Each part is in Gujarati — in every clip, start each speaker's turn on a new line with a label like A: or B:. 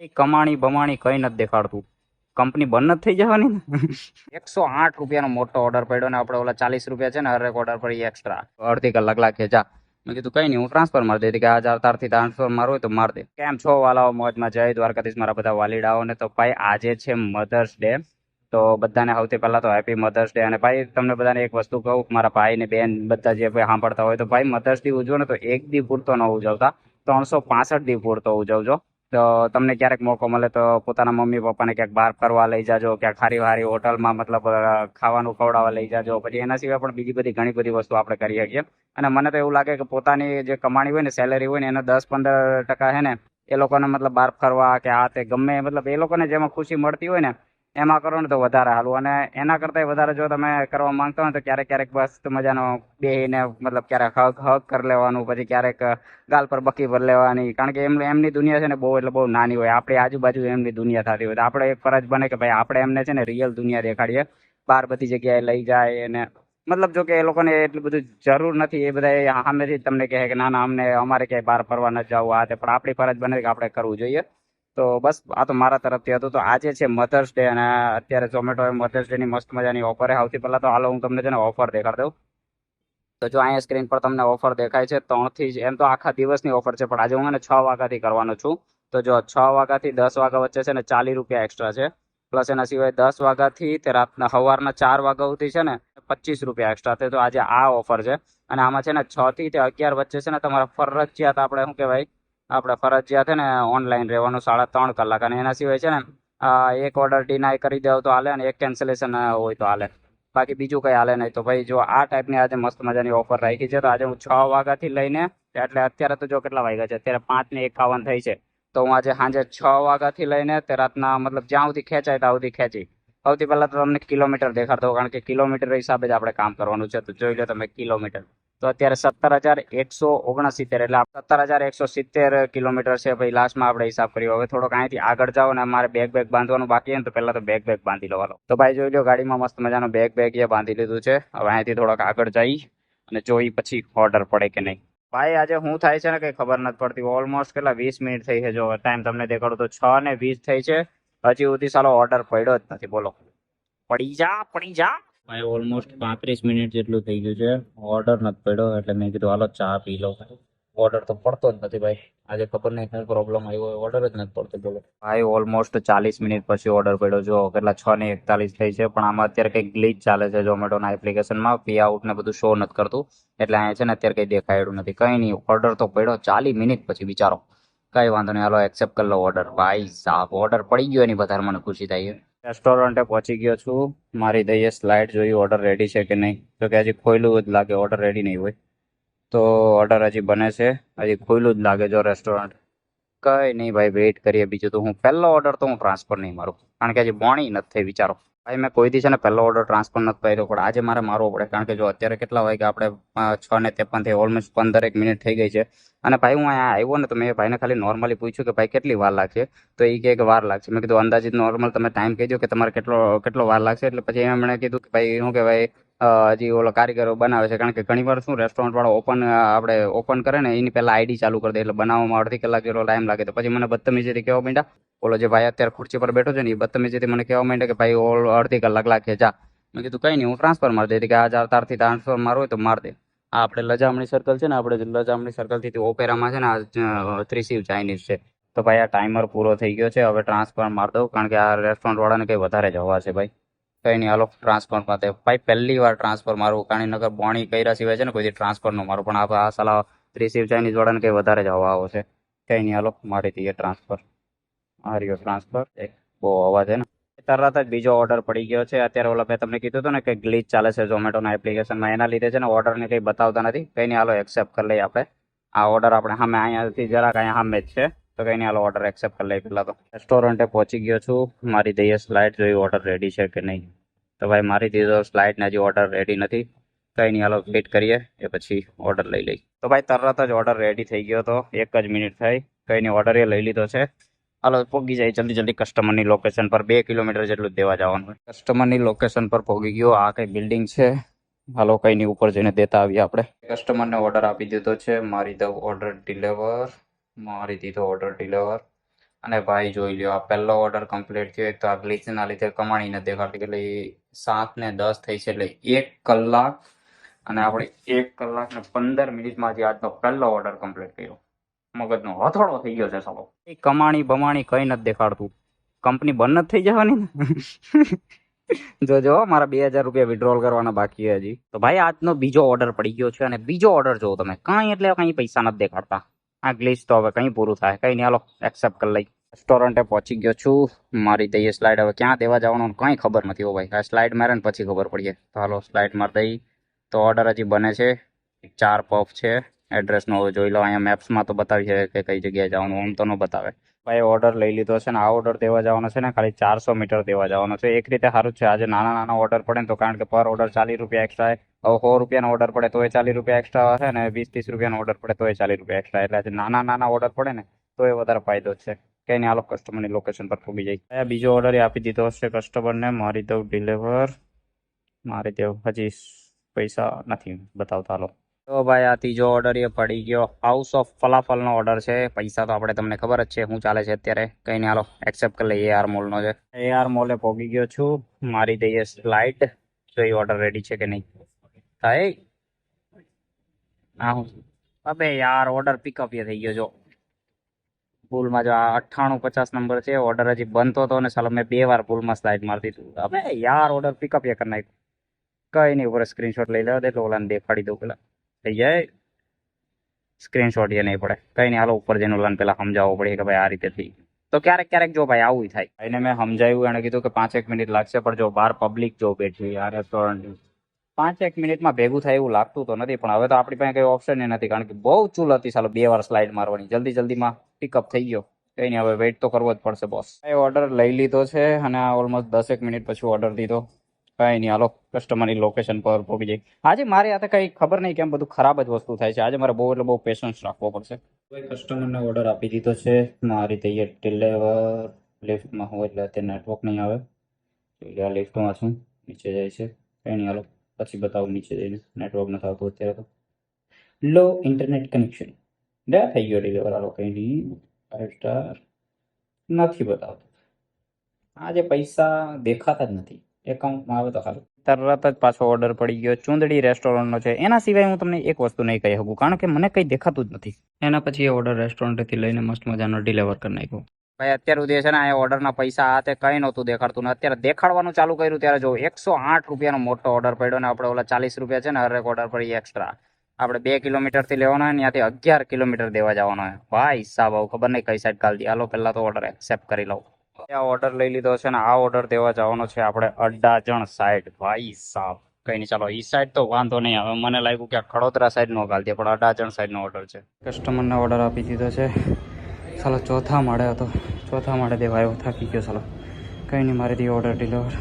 A: એ કમાણી બમાણી કઈ નથી દેખાડતું. કંપની બંધ નથી થઈ જવાની ને. 108 રૂપિયાનો મોટો ઓર્ડર પડ્યો ને આપણે ઓલા 40 રૂપિયા છે ને હરેક ઓર્ડર પર એક્સ્ટ્રા અડધી કલાક લાગે. જા મેં કીધું કઈ નહીં, હું ટ્રાન્સફર મારી દીધી કે આ તારથી ટ્રાન્સફર મારવું હોય તો માર દે. કેમ છો વાલાઓ? મોજમાં. જય દ્વારકાધીશ મારા બધા વાલીડાઓને. તો ભાઈ આજે છે મધર્સ ડે, તો બધાને સૌથી પહેલા તો હેપી મધર્સ ડે. અને ભાઈ તમને બધાને એક વસ્તુ કહું, મારા ભાઈ ને બેન બધા જે ભાઈ સાંભળતા હોય તો ભાઈ મધર્સ ડે ઉજવો ને તો એક દી પૂરતો ન ઉજવતા, 365 દી પૂરતો ઉજવજો. તો તમને ક્યારેક મોકો મળે તો પોતાના મમ્મી પપ્પાને ક્યાંક બહાર ફરવા લઈ જાજો, ક્યાંક સારી સારી હોટલમાં મતલબ ખાવાનું ખવડાવવા લઈ જાજો. પછી એના સિવાય પણ બીજી બધી ઘણી બધી વસ્તુ આપણે કરી શકીએ. અને મને તો એવું લાગે કે પોતાની જે કમાણી હોય ને, સેલેરી હોય ને, એનો 10-15% છે ને એ લોકોને મતલબ બહાર ફરવા કે આ તે ગમે મતલબ એ લોકોને જેમાં ખુશી મળતી હોય ને એમાં કરો ને તો વધારે સારું. અને એના કરતાં વધારે જો તમે કરવા માંગતા હોય તો ક્યારેક ક્યારેક બસ મજાનો બેહીને મતલબ ક્યારેક હગ કરી લેવાનું, પછી ક્યારેક ગાલ પર બકી ભરી લેવાની. કારણ કે એમની દુનિયા છે ને બહુ એટલે બહુ નાની હોય, આપણી આજુબાજુ એમની દુનિયા થતી હોય. તો આપણે એક ફરજ બને કે ભાઈ આપણે એમને છે ને રિયલ દુનિયા દેખાડીએ, બહાર બધી જગ્યાએ લઈ જાય. અને મતલબ જો કે એ લોકોને એટલું બધું જરૂર નથી, એ બધા સામેથી જ તમને કહે કે ના ના અમને અમારે ક્યાંય બહાર ફરવા ન જવું આ તે, પણ આપણી ફરજ બને કે આપણે કરવું જોઈએ. તો બસ આ તો મારા તરફથી હતું. તો આજે છે મધર્સ ડે અને અત્યારે ઝોમેટો મધર્સ ડે ની મસ્ત મજાની ઓફર. સૌથી પહેલા તો હાલો હું તમને છે ને ઓફર દેખાડી દઉં. તો જો અહીંયા સ્ક્રીન પર તમને ઓફર દેખાય છે 3 થી, એમ તો આખા દિવસની ઓફર છે પણ આજે હું એને 6 વાગ્યાથી કરવાનો છું. તો જો 6 વાગ્યાથી 10 વાગ્યા વચ્ચે છે ને 40 રૂપિયા એક્સ્ટ્રા છે. પ્લસ એના સિવાય 10 વાગ્યાથી તે રાતના સવારના 4 વાગ્યા સુધી છે ને 25 રૂપિયા એક્સ્ટ્રા છે. તો આજે આ ઓફર છે. અને આમાં છે ને 6 થી 11 વચ્ચે છે ને તમારા ફરજિયાત આપણે શું કહેવાય, આપણે ફરજિયાત છે ને ઓનલાઈન રહેવાનું 3.5 કલાક. અને એના સિવાય છે ને એક ઓર્ડર ડિનાય કરી દેવો તો હાલે, અને એક કેન્સલેશન હોય તો હાલે, બાકી બીજું કઈ હાલે નહીં. તો ભાઈ જો આ ટાઈપની આજે મસ્ત મજાની ઓફર રાખી છે. તો આજે હું 6 વાગ્યાથી લઈને એટલે અત્યારે તો જો કેટલા વાગ્યા છે, અત્યારે 5:51 થઈ છે. તો હું આજે સાંજે 6 વાગ્યાથી લઈને તે રાતના મતલબ જ્યાં સુધી ખેંચાય ત્યાં સુધી ખેંચી. સૌથી પહેલા તો તમને કિલોમીટર દેખાડતો, કારણ કે કિલોમીટર હિસાબે જ આપણે કામ કરવાનું છે. તો જોઈ લો તમે કિલોમીટર. તો અત્યારે 17,169 એટલે 17,170 કિલોમીટર છે. ભાઈ લાસ્ટમાં આપણે હિસાબ કર્યો. હવે થોડોક અહીંથી આગળ જાઓ ને અમારે બેગ બાંધવાનું બાકી છે ને, તો પહેલા તો બેગ બાંધી લો. તો ભાઈ જોઈ લો ગાડીમાં મસ્ત મજાનો બેગ એ બાંધી લીધું છે. હવે અહીંથી થોડોક આગળ જઈ અને જોઈ પછી ઓર્ડર પડે કે નહીં. ભાઈ આજે શું થાય છે ને કઈ ખબર નથી પડતી. ઓલમોસ્ટ કેટલા 20 મિનિટ થઈ છે. જો ટાઈમ તમને દેખાડું તો 6:20 થઈ છે. હજી સુધી સાલો ઓર્ડર પડ્યો જ નથી. બોલો, પડી જા. ભાઈ ઓલમોસ્ટ 35 મિનિટ જેટલું થઈ ગયું છે, ઓર્ડર નથી પડ્યો. એટલે મેં કીધું હાલો ચા પી લો. ઓર્ડર તો પડતો જ નથી ભાઈ. આજે ખબર નહીં શું પ્રોબ્લેમ આવ્યો, ઓર્ડર જ નથી પડતો. બોલો ભાઈ ઓલમોસ્ટ 40 મિનિટ પછી ઓર્ડર પડ્યો. જો કેટલા 6:41 થઈ છે. પણ આમાં અત્યારે કંઈક ગ્લિચ ચાલે છે ઝોમેટોના એપ્લિકેશનમાં. પે આઉટ ને બધું શો નથી કરતું, એટલે અહીંયા છે ને અત્યારે કંઈ દેખાયું નથી. કંઈ નહીં, ઓર્ડર તો પડ્યો 40 મિનિટ પછી બિચારો. કઈ વાંધો નહીં, હાલો એક્સેપ્ટ કરી લો ઓર્ડર. ભાઈ સાહેબ ઓર્ડર પડી ગયો એની વધારે મને ખુશી થાય છે. રેસ્ટોરન્ટે પહોંચી ગયો છું. મારી દઈએ સ્લાઇડ જોઈ ઓર્ડર રેડી છે કે નહીં. તો કે હજી ખોયલું જ લાગે, ઓર્ડર રેડી નહીં હોય. તો ઓર્ડર હજી બને છે, હજી ખોયલું જ લાગે. જો રેસ્ટોરન્ટ કઈ નહીં ભાઈ, વેઇટ કરીએ. બીજું તો હું પહેલો ઓર્ડર તો હું ટ્રાન્સફર નહીં મારું, કારણ કે હજી બોણી નથી થઈ વિચારો. ભાઈ મેં કોઈ દી છે ને પહેલો ઓર્ડર ટ્રાન્સફર નથી કર્યો, પણ આજે મારે મારવો પડે. કારણ કે જો અત્યારે કેટલા વાગે આપણે 6:53 થઈ, ઓલમોસ્ટ 15 મિનિટ થઈ ગઈ છે. અને ભાઈ હું અહીંયા આવ્યો ને તો મેં ભાઈને ખાલી નોર્મલી પૂછ્યું કે ભાઈ કેટલી વાર લાગશે. તો એ કહે કે વાર લાગશે. મેં કીધું અંદાજિત નોર્મલ તમે ટાઈમ કહેજો કે તમારે કેટલો વાર લાગશે. એટલે પછી એમણે કીધું કે ભાઈ શું કહેવાય, હજી ઓલો કારીગરો બનાવે છે. કારણ કે ઘણી વાર શું રેસ્ટોરન્ટ વાળો આપણે ઓપન કરે ને એની પહેલા આઈડી ચાલુ કરી દે, એટલે બનાવવામાં અડધી કલાક જેટલો ટાઈમ લાગે. તો પછી મને બદતમીજીથી કહેવા માંડ્યા, ઓલો જે ભાઈ અત્યારે ખુરશી પર બેઠો છે ને એ બદતમીજીથી મને કહેવા માંડ્યા કે ભાઈ અડધી કલાક લાગે જા. મેં કીધું કઈ નહીં, હું ટ્રાન્સફર મારી દીધી કે આ તારથી ટ્રાન્સફર મારવું હોય તો માર દે. આ આપણે લજામણી સર્કલ છે ને, આપણે લજામણી સર્કલથી ઓપેરામાં છે ને આ ત્રિશિવ ચાઇનીઝ છે. તો ભાઈ આ ટાઈમર પૂરો થઈ ગયો છે, હવે ટ્રાન્સફર માર દઉં. કારણ કે આ રેસ્ટોરન્ટ વાળાને કંઈ વધારે જવા છે ભાઈ. કઈ નહીં, હાલો ટ્રાન્સફર માટે. ભાઈ પહેલી વાર ટ્રાન્સફર મારું, કારણ નગર બોણી કર્યા સિવાય છે ને કોઈ ટ્રાન્સફર નો મારું. પણ આ સાલા ત્રિશિવ ચાઇનીઝ વાળાને કંઈ વધારે જવા આવો છે. કઈ નહીં, હાલો મારી દઈએ ટ્રાન્સફર. આ રહ્યો ટ્રાન્સફર. એક બહુ અવાજ છે ને. તરત જ બીજો ઓર્ડર પડી ગયો છે. અત્યારે ઓલા મેં તમને કીધું હતું ને કે ગ્લિચ ચાલે છે ઝોમેટોના એપ્લિકેશનમાં, એના લીધે છે ને ઓર્ડરને કંઈ બતાવતા નથી. કંઈ નહીં, હાલો એક્સેપ્ટ કરી લઈએ આપણે. આ ઓર્ડર આપણે સામે અહીંયાથી જરાક અહીંયા સામે જ છે. તો કંઈ નહીં, હાલો ઓર્ડર એક્સેપ્ટ કરી લઈએ. પહેલાં તો રેસ્ટોરન્ટે પહોંચી ગયો છું. મારી દઈએ સ્લાઇડ જોઈ ઓર્ડર રેડી છે કે નહીં. તો ભાઈ મારી દીધો સ્લાઇડને, હજી ઓર્ડર રેડી નથી. કંઈ નહીં, હાલો વેઇટ કરીએ એ પછી ઓર્ડર લઈ લઈ. તો ભાઈ તરત જ ઓર્ડર રેડી થઈ ગયો હતો, 1 જ મિનિટ થઈ. કંઈ નહીં, ઓર્ડર એ લઈ લીધો છે. હાલો પહોંચી જાય જલ્દી કસ્ટમરની લોકેશન પર. 2 કિલોમીટર જેટલું દેવા જવાનું. કસ્ટમરની લોકેશન પર પહોંચી ગયો. આ કઈ બિલ્ડિંગ છે. હાલો કઈ નહીં, ઉપર જઈને દેતા આવીએ આપણે. કસ્ટમરને ઓર્ડર આપી દીધો છે. મારી દીધો ઓર્ડર ડિલિવર. અને ભાઈ જોઈ લ્યો, આ પહેલો ઓર્ડર કમ્પ્લીટ થયો. એક તો આ ગ્લિચના લીધે કમાણી નથી દેખાડતી. એટલે 7:10 થઈ છે, એટલે 1 કલાક અને આપણે 1 કલાક ને 15 મિનિટમાંથી આજનો પહેલો ઓર્ડર કમ્પ્લીટ કર્યો. મગજનો હથોડો થઈ ગયો છે સાલો. એ કમાણી બમાણી કઈ નથી દેખાડતું. કંપની બંધ નથી થઈ જવાની ને. જોજો મારા 2000 રૂપિયા વિડ્રોલ કરવાના બાકી છે હજી. તો ભાઈ આજનો બીજો ઓર્ડર પડી ગયો છે અને બીજો ઓર્ડર જોવો તમે, કાંઈ એટલે કઈ પૈસા નથી દેખાડતા. આ ગ્લિચ તો હવે કઈ પૂરું થાય, કઈ નહીં, હાલો એક્સેપ્ટ કરી લઈ. રેસ્ટોરન્ટે પહોંચી ગયો છું. મારી દઈએ સ્લાઇડ. હવે ક્યાં દેવા જવાનું કઈ ખબર નથી. હો ભાઈ, આ સ્લાઇડ મારે ને પછી ખબર પડીએ. તો હાલો સ્લાઇડ માર દઈ. તો ઓર્ડર હજી બને છે. 4 પફ છે. એડ્રેસનો હવે જોઈ લો. અહીંયા મેપ્સમાં તો બતાવી છે કે કઈ જગ્યાએ જવાનું, આમ તો ન બતાવે. ભાઈ ઓર્ડર લઈ લીધો છે ને આ ઓર્ડર દેવા જવાનો છે ને ખાલી 400 મીટર દેવા જવાનો છે. એક રીતે સારું જ છે. આજે નાના નાના ઓર્ડર પડે ને તો, કારણ કે પર ઓર્ડર 40 રૂપિયા એક્સ્ટ્રા. હવે 100 રૂપિયાનો ઓર્ડર પડે તો એ 40 રૂપિયા એક્સ્ટ્રા હશે ને 20-30 રૂપિયાનો ઓર્ડર પડે તો એ 40 રૂપિયા એક્સ્ટ્રા. એટલે આજે નાના નાના ઓર્ડર પડે ને તો એ વધારે ફાયદો છે. કઈ નહીં, હાલો કસ્ટમરની લોકેશન પર પૂગી જાય. બીજો ઓર્ડર આપી દીધો હશે કસ્ટમરને. મારી દઉં ડિલિવર. મારી દઉં. હજી પૈસા નથી બતાવતા. હાલો તો ભાઈ આ ત્રીજો ઓર્ડર એ પડી ગયો. હાઉસ ઓફ ફલાફલનો ઓર્ડર છે. પૈસા તો આપણે તમને ખબર જ છે શું ચાલે છે અત્યારે. કઈ નહીં, હાલો એક્સેપ્ટ કરી લઈએ. AR મોલનો છે. AR મોલે પહોંચી ગયો છું. મારી દઈએ સ્લાઇડ. તો એ ઓર્ડર રેડી છે કે નહીં થાય. હા હું અબે યાર ઓર્ડર પિકઅપ એ થઈ ગયો. જો ભૂલમાં જો આ 9850 નંબર છે. ઓર્ડર હજી બનતો હતો ને સાલો મેં 2 વાર ભૂલમાં સ્લાઇડ મારી દીધું. અબે યાર ઓર્ડર પિકઅપ એ કરી નાખ્યું. કઈ નહીં, ઉપર સ્ક્રીનશોટ લઈ લેવા દે એટલે ઓલાને દેખાડી દઉં. પેલા થઈ જાય સ્ક્રીનશોટ. એ નહીં પડે. કઈ નહીં, હાલો ઉપર જઈને ઓલાને પેલા સમજાવવો પડે કે ભાઈ આ રીતે થઈ. તો ક્યારેક ક્યારેક જો ભાઈ આવું થાય. એને મેં સમજાવ્યું, એને કીધું કે 5-1 મિનિટ લાગશે. પણ જો બહાર પબ્લિક જો બેઠી આ રેસ્ટોરન્ટ, 5-1 મિનિટમાં ભેગું થાય એવું લાગતું તો નથી. પણ હવે તો આપણી પાસે કઈ ઓપ્શન નથી, કારણ કે બહુ ચૂલ હતી સાલો 2 વાર સ્લાઇડ મારવાની. જલ્દી જલ્દીમાં પિકઅપ થઈ ગયો. કઈ નહીં, હવે વેઇટ તો કરવો જ પડશે બોસ. એ ઓર્ડર લઈ લીધો છે અને ઓલમોસ્ટ 10 મિનિટ પછી ઓર્ડર દીધો. કઈ નહીં, હાલો કસ્ટમરની લોકેશન પર પહોંચી જાય. આજે મારી હાથે કઈ ખબર નહીં કેમ બધું ખરાબ જ વસ્તુ થાય છે. આજે મારે બહુ એટલે બહુ પેશન્સ રાખવો પડશે. કસ્ટમરને ઓર્ડર આપી દીધો છે. મારી દઈએ ડિલિવર. લિફ્ટમાં હું એટલે અત્યારે નેટવર્ક નહીં આવે. એટલે આ લિફ્ટમાં છું, નીચે જાય છે. કઈ નહીં, હાલો પછી બતાવું નીચે જઈને. નેટવર્ક નથી આવતું અત્યારે તો. લો ઇન્ટરનેટ કનેક્શન. થઈ ગયો ડિલિવર. હાલો કઈ નહીં, 5 સ્ટાર નથી બતાવતું. આજે પૈસા દેખાતા જ નથી એકાઉન્ટમાં. આવે તો સારું. તરત જ પાછો ઓર્ડર પડી ગયો. ચુંદડી રેસ્ટોરન્ટનો છે. એના સિવાય હું તમને એક વસ્તુ નહીં કહી શકું, કારણ કે મને કંઈ દેખાતું જ નથી. એના પછી એ ઓર્ડર રેસ્ટોરન્ટથી લઈને મસ્ત મજાનો ડિલિવર કરી નાખ્યો. ભાઈ અત્યાર સુધી છે ને આ ઓર્ડરના પૈસા આ તે કંઈ નહોતું દેખાડતું ને અત્યારે દેખાડવાનું ચાલુ કર્યું ત્યારે જો 108 રૂપિયાનો મોટો ઓર્ડર પડ્યો ને આપણે ઓલા 40 રૂપિયા છે ને હરેક ઓર્ડર પર એક્સ્ટ્રા. આપણે 2 કિલોમીટરથી લેવાનો હોય ને ત્યાંથી 11 કિલોમીટર દેવા જવાનો હોય. ભાઈ સાહેબ ખબર નહીં કઈ સાઈડ કાઢી. હાલો પહેલા તો ઓર્ડર એક્સેપ્ટ કરી લઉં. આ ઓર્ડર લઈ લીધો છે ને આ ઓર્ડર દેવા જવાનો છે આપણે અડાજણ સાઈડ. ભાઈ સાહેબ કઈ નહીં, ચાલો ઈ સાઈડ તો વાંધો નહીં આવે. મને લાગ્યું કે ખડોદરા સાઈડ નો ગાલ દે, પણ અડાજણ સાઈડ નો ઓર્ડર છે. કસ્ટમરને ઓર્ડર આપી દીધો છે. ચાલો ચોથા માળે હતો, ચોથા માળે દેવા આવ્યો. થાકી ગયો. ચાલો કઈ નહીં, મારી દી ઓર્ડર ડિલિવર.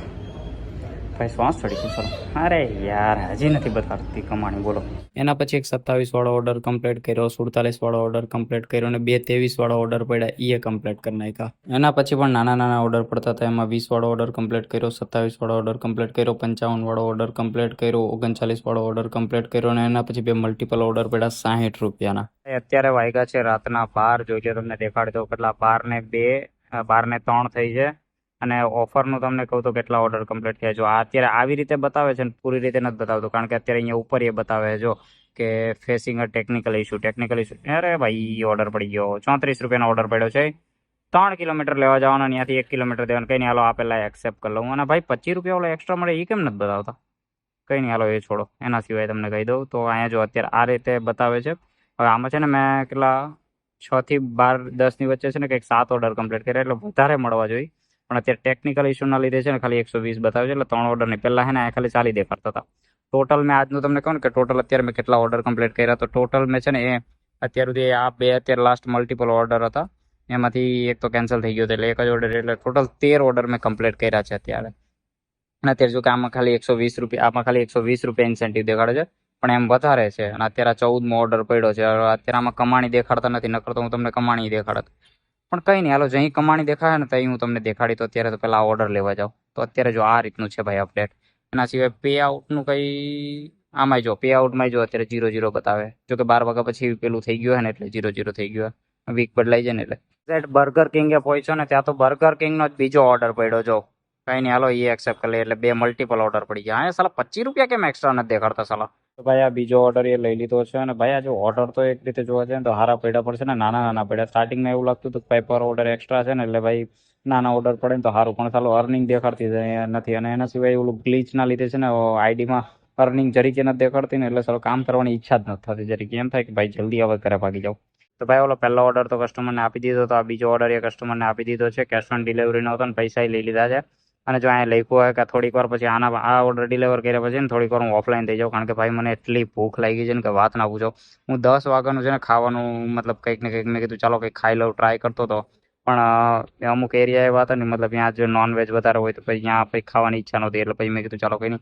A: ભાઈ શ્વાસ ચડી ગયો. ચાલો અરે યાર હજી નથી બતાવતી કમાણી. બોલો. એના પછી એક 27 વાળો ઓર્ડર કમ્પ્લીટ કર્યો, 47 વાળો ઓર્ડર કમ્પ્લીટ કર્યો અને 2 23 વાળો ઓર્ડર પડ્યા એ કમ્પ્લીટ કરી નાખ્યા. એના પછી પણ નાના નાના ઓર્ડર પડતા હતા. એમાં 20 વાળો ઓર્ડર કમ્પ્લીટ કર્યો, 27 વાળો ઓર્ડર કમ્પ્લીટ કર્યો, 55 વાળો ઓર્ડર કમ્પ્લીટ કર્યો, 39 વાળો ઓર્ડર કમ્પ્લીટ કર્યો અને એના પછી 2 મલ્ટિપલ ઓર્ડર પડ્યા 60 રૂપિયાના. અત્યારે વાગ્યા છે રાતના 12. જોઈજો તમને દેખાડી દો કેટલા. 12 ને 2, 12 ને 3 થઈ છે. અને ઓફરનું તમને કહું તો કેટલા ઓર્ડર કમ્પ્લીટ થયા. જો આ અત્યારે આવી રીતે બતાવે છે ને પૂરી રીતે નથી બતાવતું, કારણ કે અત્યારે અહીંયા ઉપર એ બતાવે છે જો કે ફેસિંગ અ ટેકનિકલ ઇસ્યુ. અરે ભાઈ ઓર્ડર પડી ગયો. 34 રૂપિયાનો ઓર્ડર પડ્યો છે. 3 કિલોમીટર લેવા જવાનો, ત્યાંથી 1 કિલોમીટર દેવાનું. કંઈ નહીં, હાલો આ પહેલાં એક્સેપ્ટ કરી લઉં. અને ભાઈ 25 રૂપિયા ઓલો એક્સ્ટ્રા મળે એ કેમ નથી બતાવતા? કંઈ નહીં, હાલો એ છોડો. એના સિવાય તમને કહી દઉં તો અહીંયા જો અત્યારે આ રીતે બતાવે છે. હવે આમાં છે ને મેં કેટલા 6 થી 12 10ની વચ્ચે છે ને કંઈક 7 ઓર્ડર કમ્પ્લીટ કર્યા, એટલે વધારે મળવા જોઈએ. પણ અત્યારે ટેકનિકલ ઇસ્યુના લીધે છે ને ખાલી 120 બતાવે છે. એટલે 3 ઓર્ડર નહીં. પહેલાં છે ને ખાલી 40 દેખાડતા હતા. ટોટલ મેં આજનું તમને કહું ને કે ટોટલ અત્યારે મેં કેટલા ઓર્ડર કમ્પ્લીટ કર્યા, તો ટોટલ મેં છે ને એ અત્યાર સુધી આ 2 અત્યારે લાસ્ટ મલ્ટિપલ ઓર્ડર હતા, એમાંથી એક તો કેન્સલ થઈ ગયો હતો, એટલે એક જ ઓર્ડર. એટલે ટોટલ 13 ઓર્ડર મેં કમ્પ્લીટ કર્યા છે અત્યારે. અને અત્યારે જો કે આમાં ખાલી 120 રૂપિયા, આમાં ખાલી 120 રૂપિયા ઇન્સેન્ટિવ દેખાડે છે, પણ એમ વધારે છે. અને અત્યારે 14મો ઓર્ડર પડ્યો છે. અત્યારે આમાં કમાણી દેખાડતા નથી, નકર તો હું તમને કમાણી દેખાડત. પણ કંઈ નહીં, હાલો જઅહીં કમાણી દેખાય ને ત્યાં હું તમને દેખાડી. તો અત્યારે તો પહેલાં ઓર્ડર લેવા જાઉં. તો અત્યારે જો આ રીતનું છે ભાઈ અપડેટ. એના સિવાય પે આઉટનું કંઈ આમાંય જો પે આઉટમાંય જો અત્યારે 0 0 બતાવે. જો કે 12 વાગ્યા પછી પેલું થઈ ગયું હોય ને એટલે 0 0 થઈ ગયું. વીક બદલાઈ જાય ને એટલે એક્ઝેક્ટ બર્ગર કિંગે પહોંચ્યો ને ત્યાં તો બર્ગર કિંગનો જ બીજો ઓર્ડર પડ્યો જો. કઈ નહીં હાલો એ એક્સેપ્ટ કરી લે એટલે 2 મલ્ટિપલ ઓર્ડર પડી ગયા. હા સાલા 25 રૂપિયા કેમ એક્સ્ટ્રા નથી દેખાડતા સાલા. તો ભાઈ આ બીજો ઓર્ડર એ લઈ લીધો છે અને ભાઈ આ જો ઓર્ડર તો એક રીતે જોવા જાય ને તો હારા પડ્યા પડશે ને નાના નાના પડ્યા. સ્ટાર્ટિંગમાં એવું લાગતું હતું કે ભાઈ પર ઓર્ડર એક્સ્ટ્રા છે ને એટલે ભાઈ નાના ઓર્ડર પડે ને તો સારું, પણ સાલું અર્નિંગ દેખાડતી નથી. અને એના સિવાય ઓલું ગ્લિચના લીધે છે ને આઈડીમાં અર્નિંગ જરીકે નથી દેખાડતી ને એટલે સારું કામ કરવાની ઈચ્છા જ નથી થતી. જરીકે એમ થાય કે ભાઈ જલ્દી હવે ઘરે ભાગી જાઓ. તો ભાઈ ઓલો પહેલો ઓર્ડર તો કસ્ટમરને આપી દીધો, તો આ બીજો ઓર્ડર એ કસ્ટમરને આપી દીધો છે. કેશ ઓન ડિલિવરીનો હતો ને પૈસા લઈ લીધા છે. અને જો અહીંયા લખ્યું હોય કે થોડીક વાર પછી આ ઓર્ડર ડિલિવર કર્યા પછી ને થોડીક વાર હું ઓફલાઈન થઈ જાઉં, કારણ કે ભાઈ મને એટલી ભૂખ લાગી છે ને કે વાત ના પૂછો. હું 10 વાગ્યાનું છે ને ખાવાનું મતલબ કંઈક ને કંઈક મેં કીધું ચાલો કંઈક ખાઈ લઉં, ટ્રાય કરતો હતો. પણ અમુક એરિયા એવા હતા ને મતલબ ત્યાં જો નોનવેજ વધારે હોય તો પછી ત્યાં પછી ખાવાની ઈચ્છા નહોતી. એટલે પછી મેં કીધું ચાલો કંઈ નહીં,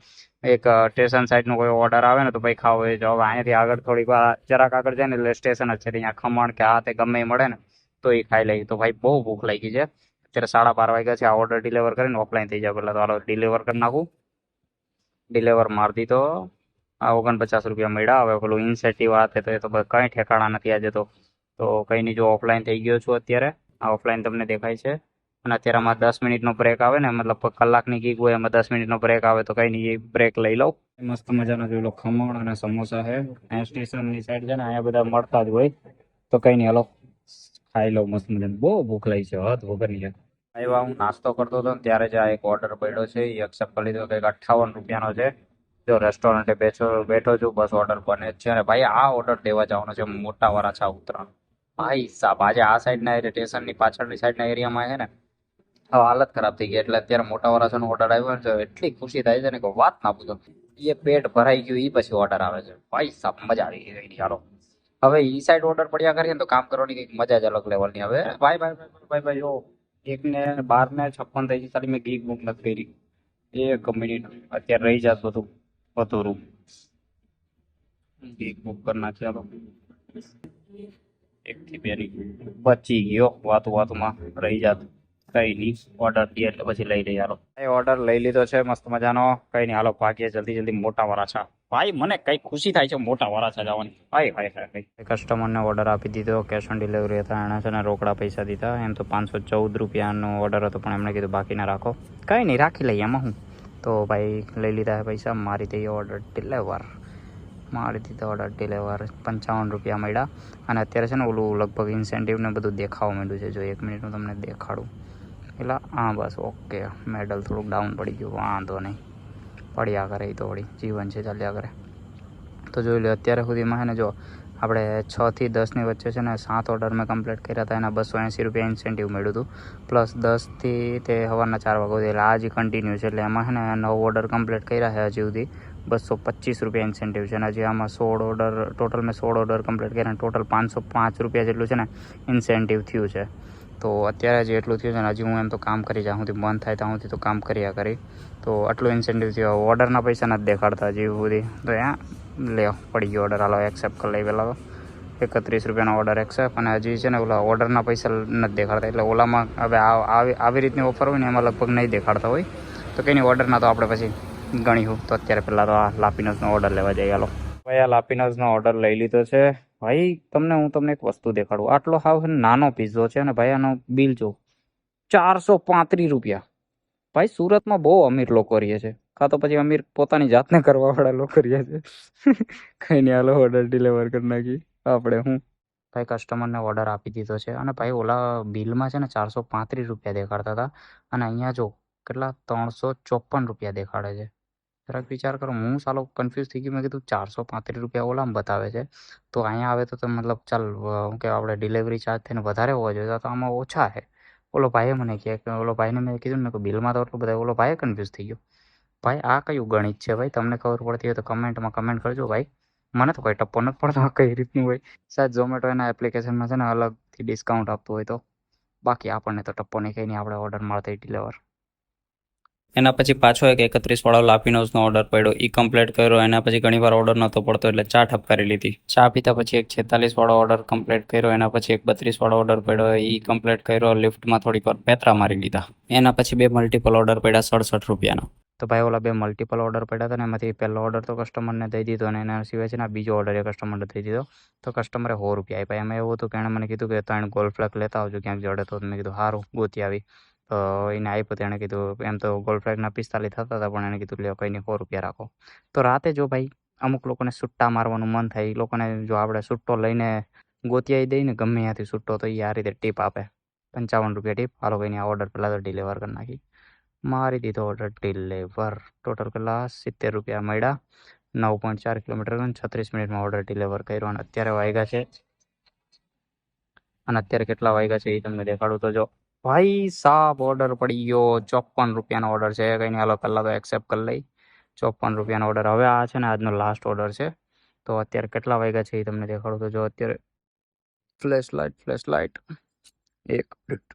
A: એક સ્ટેશન સાઈડનો કોઈ ઓર્ડર આવે ને તો પછી ખાવો હોય. જો હવે અહીંયાથી આગળ થોડીક વાર જરાક આગળ જાય ને એટલે સ્ટેશન જ છે, ત્યાં ખમણ કે આ તે ગમે એ મળે ને તો એ ખાઈ લઈએ. તો ભાઈ બહુ ભૂખ લાગી છે. અત્યારે 12:30 વાગ્યા છે. આ ઓર્ડર ડિલિવર કરીને ઓફલાઈન થઈ જાય. પહેલાં તો હાલો ડિલિવર કરી નાખું. ડિલિવર મારી દીધો. આ 49 રૂપિયા મળ્યા. હવે પેલું ઇન્સેન્ટિવ આ તે તો એ તો કંઈ ઠેકાણા નથી આજે તો કંઈ નહીં. જો ઓફલાઈન થઈ ગયો છું અત્યારે. આ ઓફલાઈન તમને દેખાય છે. અને અત્યારે આમાં 10 મિનિટનો બ્રેક આવે ને, મતલબ કલાકની ગીગ હોય એમાં 10 મિનિટનો બ્રેક આવે તો કંઈ નહીં, એ બ્રેક લઈ લઉં. મસ્ત મજાનો જોઈ લો ખમણ અને સમોસા છે. અહીંયા સ્ટેશનની સાઈડ છે ને અહીંયા બધા મળતા જ હોય. તો કંઈ નહીં હાલો ખાઈ લઉં મસ્ત મજાનું. બહુ ભૂખ લાગી છે હદ વગરની છે. આવ્યા હું નાસ્તો કરતો હતો ને ત્યારે જ આ એક ઓર્ડર પડ્યો છે, એ એક્સેપ્ટ કરી લીધો. કંઈક 58 રૂપિયાનો છે. જો રેસ્ટોરન્ટે બેઠો છું, બસ ઓર્ડર બને જ છે. અને ભાઈ આ ઓર્ડર દેવા જવાનો છે મોટા વરાછા ઉતરાણ. ભાઈ સાહેબ આજે આ સાઈડના સ્ટેશનની પાછળની સાઈડના એરિયામાં છે ને હવે હાલત ખરાબ થઈ ગઈ. એટલે અત્યારે મોટા વરાછાનો ઓર્ડર આવ્યો છે, એટલી ખુશી થાય છે ને કે વાત ના પૂછો. એ પેટ ભરાઈ ગયું એ પછી ઓર્ડર આવે છે. ભાઈ સાહેબ મજા આવી ગઈ. ચાલો હવે ઈ સાઈડ ઓર્ડર પડ્યા કરીએ ને તો કામ કરવાની કંઈક મજા જ અલગ લેવલની. હવે ભાઈ ભાઈ ભાઈ ભાઈ ભાઈ જો 1:12:56 થઈ ગઈ. સારી મેં ગીગ બુક નથી કરી. 1 મિનિટ અત્યારે રહી જાત બધું રૂમ ગીગ બુક કરી નાખી. ચાલો 1 થી 2 બચી ગયો. વાતુમાં રહી જાત. કઈ નહીં ઓર્ડર દે એટલે પછી લઈ લઈએ. હાલો એ ઓર્ડર લઈ લીધો છે મસ્ત મજાનો. કઈ નહીં હાલો ભાગીએ જલ્દી મોટા વરાછા. ભાઈ મને કઈ ખુશી થાય છે મોટા વરાછા જવાની. હાય હાય હાય. કસ્ટમરને ઓર્ડર આપી દીધો. કેશ ઓન ડિલિવરી હતા. એણે છે ને રોકડા પૈસા દીધા. એમ તો 514 રૂપિયાનો ઓર્ડર હતો, પણ એમણે કીધું બાકીના રાખો. કઈ નહીં રાખી લઈએ એમાં હું. તો ભાઈ લઈ લીધા પૈસા. મારી દઈએ ઓર્ડર ડિલિવર. મારી દીધો ઓર્ડર ડિલિવર. 55 રૂપિયા મળ્યા. અને અત્યારે છે ને ઓલું લગભગ ઇન્સેન્ટિવ ને બધું દેખાવા માંડ્યું છે. જો 1 મિનિટ હું તમને દેખાડું. એટલે હા બસ ઓકે. મેડલ થોડુંક ડાઉન પડી ગયું, વાંધો નહીં, પડ્યા કરે એ તો વળી જીવન છે, ચાલ્યા કરે. તો જોઈ લો અત્યારે સુધીમાં છે ને જો આપણે 6 થી 10ની વચ્ચે છે ને 7 ઓર્ડર મેં કમ્પ્લીટ કર્યા હતા. એના 280 રૂપિયા ઇન્સેન્ટિવ મળ્યું હતું. પ્લસ 10 થી તે સવારના 4 વાગ્યા સુધી. એટલે આ હજી કન્ટિન્યુ છે. એટલે એમાં છે ને 9 ઓર્ડર કમ્પ્લીટ કર્યા છે હજી સુધી. 225 રૂપિયા ઇન્સેન્ટિવ છે. અને હજી આમાં 16 ઓર્ડર ટોટલ મેં 16 ઓર્ડર કમ્પ્લીટ કર્યા. ટોટલ 505 રૂપિયા જેટલું છે ને ઇન્સેન્ટિવ થયું છે. તો અત્યારે જે એટલું થયું છે ને હજી હું એમ તો કામ કરી જ્યાં સુધી બંધ થાય ત્યાં સુધી તો કામ કર્યા કરી. તો આટલું ઇન્સેન્ટિવ થયું. ઓર્ડરના પૈસા નથી દેખાડતા હજી સુધી. તો ત્યાં લે પડી ગયો ઓર્ડર. હાલો એક્સેપ્ટ કરી લઈ. પહેલાં તો 31 રૂપિયાનો ઓર્ડર એક્સેપ્ટ. અને હજી છે ને ઓલા ઓર્ડરના પૈસા નથી દેખાડતા. એટલે ઓલામાં હવે આવી રીતની ઓફર હોય ને એમાં લગભગ નહીં દેખાડતા હોય. તો કંઈ નહીં ઓર્ડરના તો આપણે પછી ગણીશું. તો અત્યારે પહેલાં તો આ લાપીનોસનો ઓર્ડર લેવા જઈએ. હાલો ભાઈ આ લાપીનોસનો ઓર્ડર લઈ લીધો છે. ભાઈ હું તમને એક વસ્તુ દેખાડું. આટલો હાવ નાનો પિઝ્ઝો છે અને ભાઈ આનો બિલ જો 435 રૂપિયા. ભાઈ સુરતમાં બહુ અમીર લોકો રહે છે, કાં તો પછી અમીર પોતાની જાતને કરવાવાળા લોકો રહે છે. કંઈ નહીં હાલો ઓર્ડર ડિલિવર કરી નાખી આપણે. હું ભાઈ કસ્ટમરને ઓર્ડર આપી દીધો છે. અને ભાઈ ઓલા બિલમાં છે ને 435 રૂપિયા દેખાડતા હતા. અને અહીંયા જો કેટલા 354 રૂપિયા દેખાડે છે. જરાક વિચાર કરો. હું સાલો કન્ફ્યુઝ થઈ ગયું. મેં કીધું 435 રૂપિયા ઓલામાં બતાવે છે તો અહીંયા આવે તો મતલબ ચાલ શું કે આપણે ડિલિવરી ચાર્જ થઈને વધારે હોવા જોઈએ, તો આમાં ઓછા છે. ઓલો ભાઈએ મને કહે કે ઓલો ભાઈને મેં કીધું ને કે બિલમાં તો એટલું બધા. ઓલો ભાઈએ કન્ફ્યુઝ થઈ ગયો. ભાઈ આ કયું ગણિત છે ભાઈ? તમને ખબર પડતી હોય તો કમેન્ટમાં કમેન્ટ કરજો ભાઈ. મને તો કોઈ ટપ્પો નથી પડતો કઈ રીતનું હોય. સાહેબ ઝોમેટો એના એપ્લિકેશનમાં છે ને અલગથી ડિસ્કાઉન્ટ આપતું હોય તો. બાકી આપણને તો ટપ્પો નહીં, કંઈ નહીં. આપણે ઓર્ડર મળતા ડિલિવર. એના પછી પાછો એક 31 વાળો લાપીનોસનો ઓર્ડર પડ્યો. એ કમ્પ્લીટ કર્યો. એના પછી ઘણીવાર ઓર્ડર નહોતો પડતો એટલે ચા ઠપકારી લીધી. ચા પીતા પછી એક 46 વાળો ઓર્ડર કમ્પ્લીટ કર્યો. એના પછી એક 32 વાળો ઓર્ડર પડ્યો. એ કમ્પ્લીટ કર્યો. લિફ્ટમાં થોડીક વાર પેતરા મારી લીધા. એના પછી 2 મલ્ટિપલ ઓર્ડર પડ્યા 67 રૂપિયાના. તો ભાઈ ઓલા બે મલ્ટિપલ ઓર્ડર પડ્યા હતા ને એમાંથી પહેલો ઓર્ડર તો કસ્ટમરને દઈ દીધો અને એના સિવાય છે ને બીજો ઓર્ડર એ કસ્ટમરને દઈ દીધો. તો કસ્ટમરે 100 રૂપિયા આપ્યા. એમાં એવું હતું કે એણે મને કીધું કે 3 ગોલ્ડ ફ્લેગ લેતા આવજો ક્યાંક જડે તો. મેં કીધું સારું ગોતી આવી. તો એને આપ્યો. તેણે કીધું એમ તો ગોલ્ડ ફ્લેગના 45 થતા હતા પણ એણે કીધું લ્યો કંઈ નહીં 100 રૂપિયા રાખો. તો રાતે જો ભાઈ અમુક લોકોને સુટ્ટા મારવાનું મન થાય એ લોકોને જો આપણે સુટ્ટો લઈને ગોતી આવી દઈએ ને ગમે ત્યાંથી સુટ્ટો તો એ આ રીતે ટીપ આપે 55 રૂપિયા ટીપ. હાલો કંઈ નહીં આ ઓર્ડર પહેલાં તો ડિલિવર કરી નાખી. મારી દીધો ઓર્ડર ડિલિવર. ટોટલ કેટલા 70 રૂપિયા મળ્યા. 9.4 કિલોમીટર 36 મિનિટમાં ઓર્ડર ડિલિવર કર્યો. અને અત્યારે વાગ્યા છે અત્યારે કેટલા વાગ્યા છે એ તમને દેખાડું તો જો ભાઈ સાબ ઓર્ડર પડી ગયો 54 રૂપિયાનો ઓર્ડર છે. કંઈ નહીં હાલો પહેલાં તો એક્સેપ્ટ કરી લઈ. 54 રૂપિયાનો ઓર્ડર. હવે આ છે ને આજનો લાસ્ટ ઓર્ડર છે. તો અત્યારે કેટલા વાગ્યા છે એ તમને દેખાડું તો જો અત્યારે ફ્લેશ લાઇટ 1 મિનિટ.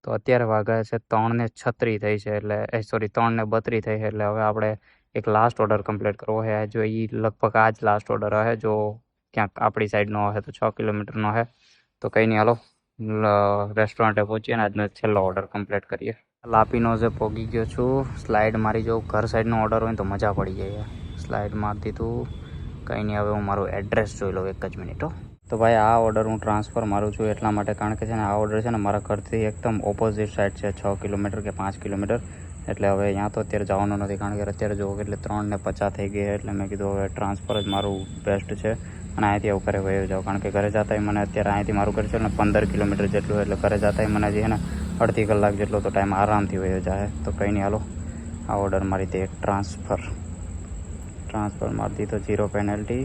A: તો અત્યારે વાગ્યા છે 3:36 થઈ છે એટલે સોરી 3:32 થઈ છે એટલે હવે આપણે એક લાસ્ટ ઓર્ડર કમ્પ્લીટ કરવો છે. જો એ લગભગ આ જ લાસ્ટ ઓર્ડર હશે. જો ક્યાંક આપણી સાઈડનો હશે તો 6 કિલોમીટરનો હશે. તો કંઈ નહીં હાલો રેસ્ટોરન્ટે પહોંચીએ અને આજનો છેલ્લો ઓર્ડર કમ્પ્લીટ કરીએ. લાપીનો જે પહોંચી ગયો છું. સ્લાઇડ મારી જો ઘર સાઈડનો ઓર્ડર હોય તો મજા પડી જાય. સ્લાઇડ મારી દીધું. કંઈ નહીં હવે હું મારું એડ્રેસ જોઈ લઉં 1 જ મિનિટ. તો ભાઈ આ ઓર્ડર હું ટ્રાન્સફર મારું છું એટલા માટે કારણ કે છે ને આ ઓર્ડર છે ને મારા ઘરથી એકદમ ઓપોઝિટ સાઈડ છે 6 કિલોમીટર કે 5 કિલોમીટર. એટલે હવે અહીંયા તો અત્યારે જવાનું નથી કારણ કે અત્યારે જો એટલે 3:50 થઈ ગઈ એટલે મેં કીધું હવે ટ્રાન્સફર જ મારું બેસ્ટ છે. અને અહીંથી આવું ઘરે વયો જાઉં કારણ કે ઘરે જતાંય મને અત્યારે અહીંથી મારું ઘર છે ને 15 કિલોમીટર જેટલું એટલે ઘરે જતાંય મને જે છે ને અડધી કલાક જેટલો તો ટાઈમ આરામથી વયો જાય. તો કંઈ નહીં હાલો આ ઓર્ડર મારી તે ટ્રાન્સફર મારી દીધો 0 પેનલ્ટી.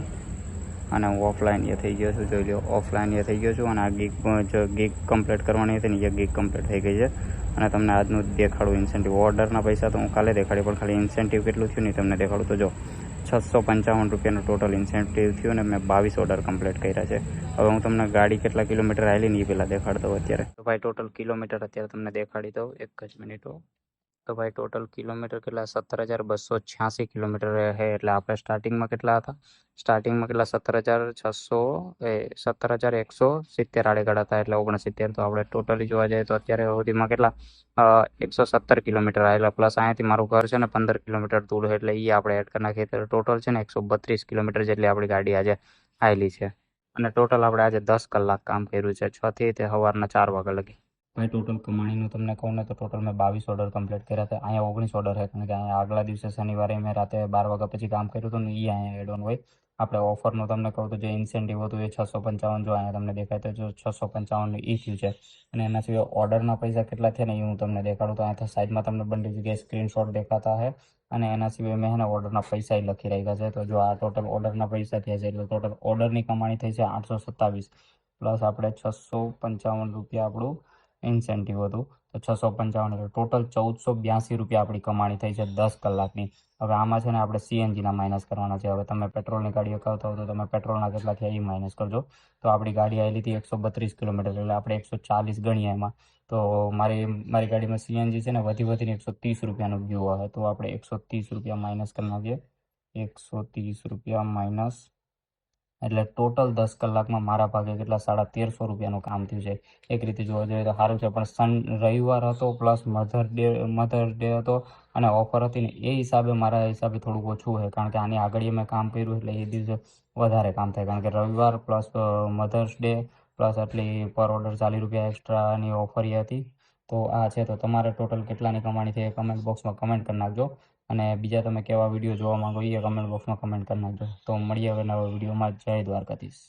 A: અને હું ઓફલાઈન એ થઈ ગયો છું. જોઈ લો ઓફલાઈન એ થઈ ગયો છું. અને આ ગીગ કમ્પ્લીટ કરવાની હતી ને એ ગીગ કમ્પ્લીટ થઈ ગઈ છે. અને તમને આજનું દેખાડું ઇન્સેન્ટિવ. ઓર્ડરના પૈસા તો હું કાલે દેખાડી પણ ખાલી ઇન્સેન્ટિવ કેટલું થયું નહીં તમને દેખાડું તો જો 655 રૂપિયાનું ટોટલ ઇન્સેન્ટિવ થયું ને મેં 22 ઓર્ડર કમ્પ્લીટ કર્યા છે. હવે હું તમને ગાડી કેટલા કિલોમીટર આવેલી ને એ પહેલાં દેખાડતો અત્યારે. તો ભાઈ ટોટલ કિલોમીટર અત્યારે તમને દેખાડી દઉં 1 જ મિનિટ. તો ભાઈ ટોટલ કિલોમીટર કેટલા 17,286 કિલોમીટર છે. એટલે આપણે સ્ટાર્ટિંગમાં કેટલા હતા? સ્ટાર્ટિંગમાં કેટલા 17,170 આડેગાડ હતા એટલે 69. તો આપણે ટોટલી જોવા જઈએ તો અત્યારે સુધીમાં કેટલા 117 કિલોમીટર આવેલા. પ્લસ અહીંયાથી મારું ઘર છે ને 15 કિલોમીટર દૂર છે એટલે એ આપણે એડ કરી નાખીએ તો ટોટલ છે ને 132 કિલોમીટર જેટલી આપણી ગાડી આજે આવેલી છે. અને ટોટલ આપણે આજે 10 કલાક કામ કર્યું છે 6 થી તે સવારના 4 વાગ્યા લગી. ભાઈ ટોટલ કમાણીનું તમને કહું ને તો ટોટલ મેં 22 ઓર્ડર કમ્પ્લીટ કર્યા હતા. અહીંયા 19 ઓર્ડર છે કારણ કે અહીંયા આગલા દિવસે શનિવારે મેં રાતે 12 વાગ્યા પછી કામ કર્યું હતું ને એ અહીંયા એડ ઓન હોય. આપણે ઓફરનું તમને કહું તો જે ઇન્સેન્ટિવ હતું એ 655 જો અહીંયા તમને દેખાય તો જો 655 એ થયું છે. અને એના સિવાય ઓર્ડરના પૈસા કેટલા થયા ને એ હું તમને દેખાડું તો અહીંયા સાઈડમાં તમને બધી જગ્યાએ સ્ક્રીનશોટ દેખાતા છે. અને એના સિવાય મેં એના ઓર્ડરના પૈસા લખી રાખ્યા છે. તો જો આ ટોટલ ઓર્ડરના પૈસા થયા છે એટલે ટોટલ ઓર્ડરની કમાણી થઈ છે 827 પ્લસ આપણે 655 રૂપિયા આપણું ઇન્સેન્ટિવ હતું તો 655 એટલે ટોટલ 1482 રૂપિયા આપણી કમાણી થઈ છે 10 કલાકની. હવે આમાં છે ને આપણે સીએનજીના માઇનસ કરવાના છે. હવે તમે પેટ્રોલની ગાડી હકાવતા હો તો તમે પેટ્રોલના કેટલા થયા એ માઇનસ કરજો. તો આપણી ગાડી આવેલી હતી 132 કિલોમીટર એટલે આપણે 140 ગણીએ એમાં. તો મારી ગાડીમાં સીએનજી છે ને વધીને 130 રૂપિયાનું ગયું હોય તો આપણે 130 રૂપિયા માઇનસ કરી નાખીએ. 130 રૂપિયા માઇનસ એટલે ટોટલ 10 કલાકમાં મારા ભાગે કેટલા 1350 રૂપિયાનું કામ થયું છે. એક રીતે જોવા જઈએ તો સારું છે પણ રવિવાર હતો પ્લસ મધર ડે હતો અને ઓફર હતી ને એ હિસાબે મારા હિસાબે થોડુંક ઓછું છે કારણ કે આની આગળ મેં કામ કર્યું એટલે એ દિવસે વધારે કામ થાય કારણ કે રવિવાર પ્લસ મધર્સ ડે પ્લસ આટલી પર ઓર્ડર 40 રૂપિયા એક્સ્ટ્રાની ઓફર હતી. તો આ છે. તો તમારે ટોટલ કેટલાની કમાણી થઈ કમેન્ટ બોક્સમાં કમેન્ટ કરી નાખજો. અને બીજા તમે કેવા વિડીયો જોવા માંગો એ કમેન્ટ બોક્સમાં કમેન્ટ કરી નાખજો. તો મળીએ હવે નવા વિડીયોમાં. જય દ્વારકાધીશ.